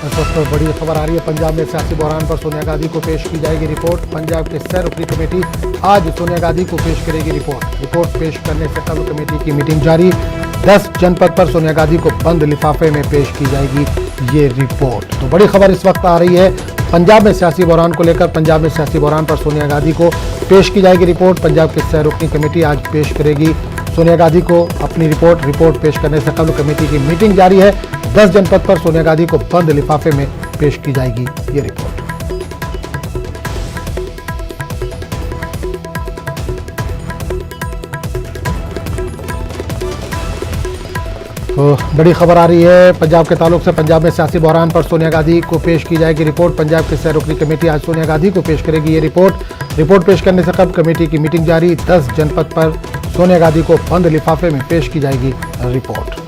इस वक्त बड़ी खबर आ रही है। पंजाब में सियासी बहरान पर सोनिया गांधी को पेश की जाएगी रिपोर्ट। पंजाब के सह रुकनी कमेटी आज सोनिया गांधी को पेश करेगी रिपोर्ट पेश करने से कल कमेटी की मीटिंग जारी। 10 जनपद पर सोनिया गांधी को बंद लिफाफे में पेश की जाएगी ये रिपोर्ट। तो बड़ी खबर इस वक्त आ रही है पंजाब में सियासी बहरान को लेकर। पंजाब में सियासी बहरान पर सोनिया गांधी को पेश की जाएगी रिपोर्ट। पंजाब की सह रुकनी कमेटी आज पेश करेगी सोनिया गांधी को अपनी रिपोर्ट पेश करने से कल कमेटी की मीटिंग जारी है। 10 जनपद पर सोनिया गांधी को बंद लिफाफे में पेश की जाएगी ये रिपोर्ट। तो बड़ी खबर आ रही है पंजाब के ताल्लुक से। पंजाब में सियासी बहरान पर सोनिया गांधी को पेश की जाएगी रिपोर्ट। पंजाब की सह रुकनी कमेटी आज सोनिया गांधी को पेश करेगी ये रिपोर्ट पेश करने से कब कमेटी की मीटिंग जारी। 10 जनपद पर सोनिया गांधी को बंद लिफाफे में पेश की जाएगी रिपोर्ट।